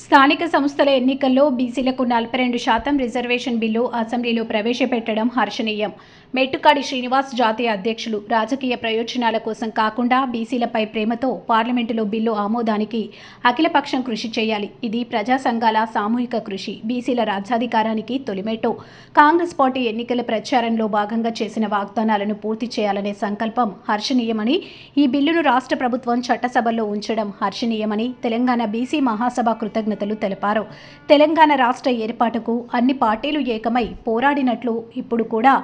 స్థానిక సంస్థల ఎన్నికల్లో బీసీలకు 42% రిజర్వేషన్ బిల్లు అసెంబ్లీలో ప్రవేశపెట్టడం హర్షణీయం. మెట్టుకాడి శ్రీనివాస్ జాతీయ అధ్యక్షులు రాజకీయ ప్రయోజనాల కోసం కాకుండా బీసీలపై ప్రేమతో పార్లమెంటులో బిల్లు ఆమోదానికి అఖిలపక్షం కృషి చేయాలి. ఇది ప్రజా సంఘాల సామూహిక కృషి. బీసీల రాజ్యాధికారానికి తొలిమెట్టు. కాంగ్రెస్ పార్టీ ఎన్నికల ప్రచారంలో భాగంగా చేసిన వాగ్దానాలను పూర్తి చేయాలనే సంకల్పం హర్షణీయమని, ఈ బిల్లును రాష్ట్ర ప్రభుత్వం చట్టసభల్లో ఉంచడం హర్షణీయమని తెలంగాణ బీసీ మహాసభ కృతజ్ఞతలు తెలిపారు. తెలంగాణ రాష్ట్ర ఏర్పాటుకు అన్ని పార్టీలు ఏకమై పోరాడినట్లు ఇప్పుడు కూడా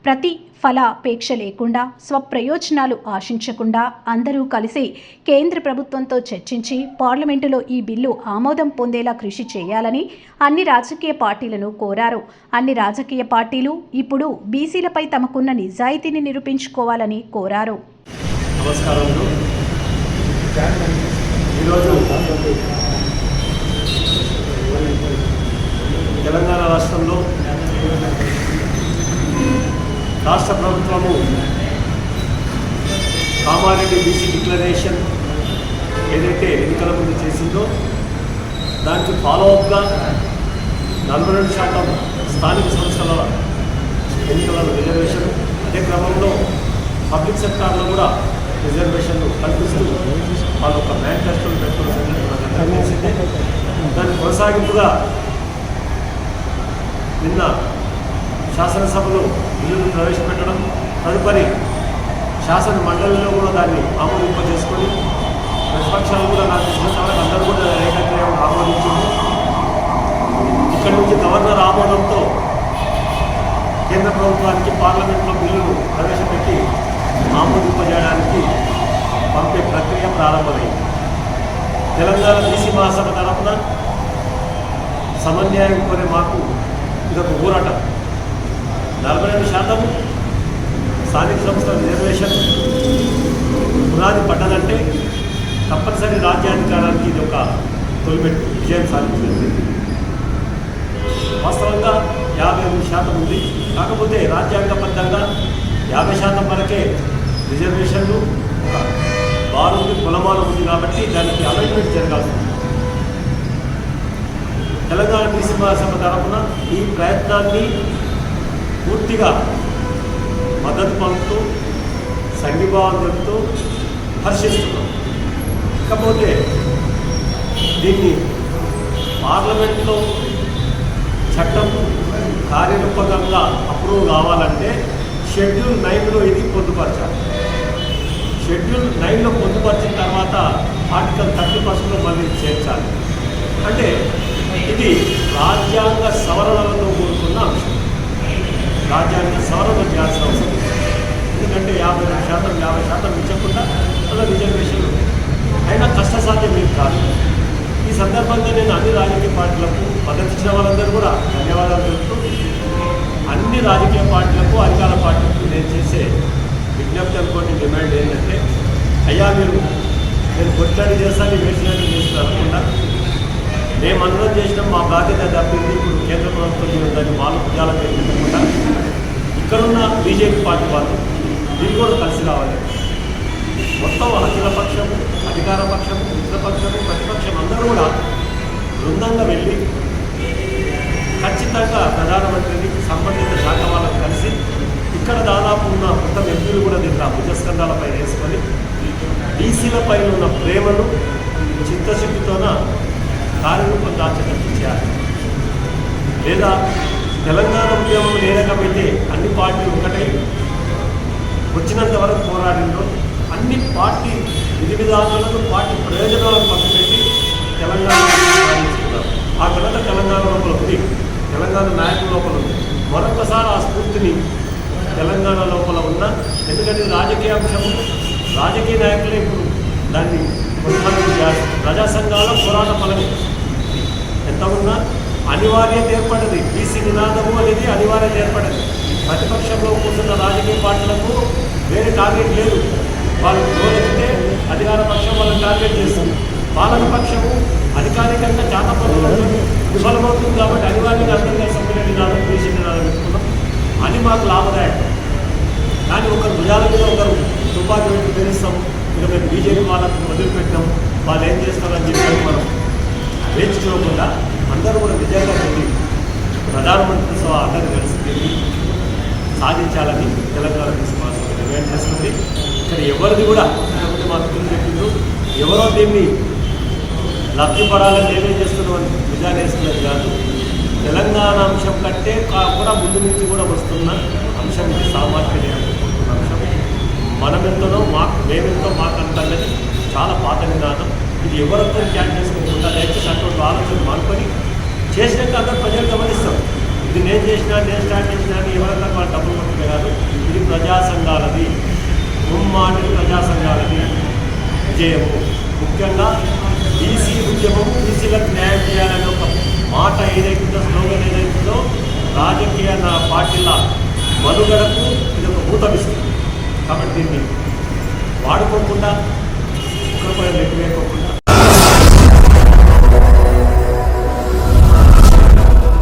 ప్రతిఫలాపేక్ష లేకుండా, స్వప్రయోజనాలు ఆశించకుండా అందరూ కలిసి కేంద్ర ప్రభుత్వంతో చర్చించి పార్లమెంటులో ఈ బిల్లు ఆమోదం పొందేలా కృషి చేయాలని అన్ని రాజకీయ పార్టీలను కోరారు. అన్ని రాజకీయ పార్టీలు ఇప్పుడు బీసీలపై తమకున్న నిజాయితీని నిరూపించుకోవాలని కోరారు. తెలంగాణ రాష్ట్రంలో రాష్ట్ర ప్రభుత్వము కామారెడ్డి బీసీ డిక్లరేషన్ ఏదైతే ఎన్నికల ముందు చేసిందో దానికి ఫాలోఅప్గా 42% స్థానిక సంస్థల ఎన్నికలలో రిజర్వేషన్, అదే క్రమంలో పబ్లిక్ సెక్టార్లో కూడా రిజర్వేషన్లు కల్పిస్తూ వాళ్ళు ఒక మేనిఫెస్టోలు పెట్టుకోవాల్సింది తెలిసిందే. దాని కొనసాగింపుగా నిన్న శాసనసభలో బిల్లును ప్రవేశపెట్టడం, తదుపరి శాసన మండలిలో కూడా దాన్ని ఆమోదింపజేసుకొని ప్రతిపక్షాలు కూడా నాకు తెలిసిన అందరూ కూడా ఏకగ్రీవం ఆమోదించింది. ఇక్కడి నుంచి గవర్నర్ ఆమోదంతో కేంద్ర ప్రభుత్వానికి పార్లమెంట్లో బిల్లును ప్రవేశపెట్టి ఆమోదింపజేయడానికి పంపే ప్రక్రియ ప్రారంభమైంది. తెలంగాణ బీసీ మహాసభ తరఫున సమన్యాయం కోరే మాకు ఇదొక ఊరట. 42% స్థానిక సంస్థల రిజర్వేషన్ పునాది పడ్డదంటే తప్పనిసరి రాజ్యాధికారానికి ఇది ఒక తొలిమెట్టు, విజయం సాధించింది. వాస్తవంగా 53% ఉంది. కాకపోతే రాజ్యాంగబద్ధంగా 50% వరకే రిజర్వేషన్లు బారుంది, కులమానం ఉంది కాబట్టి దానికి అమెండ్మెంట్ జరగాల్సి ఉంది. తెలంగాణ బీసీ మహాసభ తరఫున ఈ ప్రయత్నాన్ని పూర్తిగా మద్దతు పలుకుతూ సంఘీభావం చెబుతూ హర్షిస్తున్నాం. ఇకపోతే దీన్ని పార్లమెంట్లో చట్టం కార్యరూపకంగా అప్రూవ్ కావాలంటే షెడ్యూల్ 9లో ఇది పొందుపరచాలి. షెడ్యూల్ 9లో పొందుపరిచిన తర్వాత ఆర్టికల్ 30% మళ్ళీ చేర్చాలి. అంటే ఇది రాజ్యాంగ సవరణలతో కూడుకున్న అంశం. రాజ్యాంగ సవరణ చేయాల్సిన అవసరం ఉంది. ఎందుకంటే 50% ఇచ్చకుండా అలా రిజర్వేషన్లు అయినా కష్టసాధ్యం కాదు. ఈ సందర్భంగా నేను అన్ని రాజకీయ పార్టీలకు మద్దతు ఇచ్చిన వాళ్ళందరూ కూడా ధన్యవాదాలు చెబుతూ, అన్ని రాజకీయ పార్టీలకు, అధికార పార్టీలకు నేను చేసే విజ్ఞప్తి అనుకోని డిమాండ్ ఏంటంటే, అయ్యా నేను కొట్లాడి చేస్తాను, వేసినట్టు చేస్తారనుకుండా మేము అనుభవం చేసినాం, మా బాధ్యత తప్పింది, ఇప్పుడు కేంద్ర ప్రభుత్వం దాన్ని వాళ్ళ భుజాల మీద పెట్టకుండా ఇక్కడున్న బీజేపీ పార్టీ వాళ్ళు వీళ్ళు కూడా కలిసి రావాలి. మొత్తం అఖిల పక్షము, అధికార పక్షము, మిత్రపక్షము, ప్రతిపక్షం అందరూ కూడా బృందంగా వెళ్ళి ఖచ్చితంగా ప్రధానమంత్రిని, సంబంధిత శాఖ వాళ్ళకు కలిసి ఇక్కడ దాదాపు ఉన్న మొత్తం ఎంపీలు కూడా దీంట్లో భుజస్కంధాలపై వేసుకొని బీసీలపై ఉన్న ప్రేమను చిత్తశుద్ధితోన కార్యరూపం దాచేటట్టు చేయాలి. లేదా తెలంగాణ ఉద్యమం ఏ రకమైతే అన్ని పార్టీలు ఒకటై వచ్చినంత వరకు పోరాడిందో అన్ని పార్టీ విధి విధానాలను, పార్టీ ప్రయోజనాలను పక్కపెట్టి తెలంగాణ సాధించుకున్నారు. ఆ ఘనత తెలంగాణ లోపల ఉంది, తెలంగాణ నాయకుల లోపల ఉంది. మరొకసారి ఆ స్ఫూర్తిని తెలంగాణ లోపల ఉన్న, ఎందుకంటే రాజకీయ అంశము, రాజకీయ నాయకులే ఇప్పుడు దాన్ని కొనసాగింపు చేయాలి. ప్రజా సంఘాల పోరాట ఫలం ఎంత ఉన్నా అనివార్యత ఏర్పడింది. బీసీ నినాదము అనేది అనివార్యత ఏర్పడింది. ప్రతిపక్షంలో కూర్చున్న రాజకీయ పార్టీలకు వేరే టార్గెట్ లేదు. వాళ్ళు గోరెత్తితే అధికార పక్షం వాళ్ళని టార్గెట్ చేస్తుంది. పాలక పక్షము అధికారికంగా చాలా పనులు విఫలమవుతుంది కాబట్టి అనివార్యంగా అందరికీ సభ్యుల నినాదం, బీసీ నినాదం పెట్టుకున్నాం. అది మాకు లాభదాయకం. కానీ ఒకరు భుజాల మీద ఒకరు తుపాకీ పెట్టి బెదిరిస్తాం, ఇక మేము బీజేపీ వాళ్ళకు వదిలిపెట్టాం, వాళ్ళు ఏం చేస్తారని చెప్పి మనం వేచి చూడకుండా అందరూ కూడా నిజంగా వెళ్ళి ప్రధానమంత్రితో అందరూ కలిసి వెళ్ళి సాధించాలని తెలంగాణ తీసుకోవాల్సిన డిమాండ్ చేస్తుంది. ఇక్కడ ఎవరిది కూడా మా మిత్రులు చెప్పిండు, ఎవరో దీన్ని లబ్ధిపడాలని ఏమేం చేస్తున్నామని నిజాన్ని వేస్తున్నది కాదు. తెలంగాణ అంశం కంటే కూడా ముందు నుంచి కూడా వస్తున్న అంశం ఇది, సామాజిక అనుకుంటున్న అంశం. మనమెంతనో మేమెంతో మాకంతన్నది చాలా పాత నినాదం. ఇది ఎవరితో క్యాన్ చేసుకోకుండా దయచేసి అటువంటి ఆలోచన మానుకొని చేసినాక అందరూ ప్రజలు గమనిస్తాం. ఇది నేను చేసినా, నేను స్టార్ట్ చేసినా అని ఎవరంతా వాళ్ళు డబ్బులు కొట్టుకే కాదు. ఇది ప్రజా సంఘాలది, ముమ్మాటి ప్రజా సంఘాలది విజయము. ముఖ్యంగా బీసీ ఉద్యమం, బీసీలకు న్యాయం చేయాలనే ఒక మాట ఏదైతుందో, స్లోగన్ ఏదైతుందో రాజకీయ పార్టీల మనుగడకు ఇది ఒక ఊతమిస్తుంది. కాబట్టి దీన్ని వాడుకోకుండా ఒకరిపై లెక్క వేయకోకుండా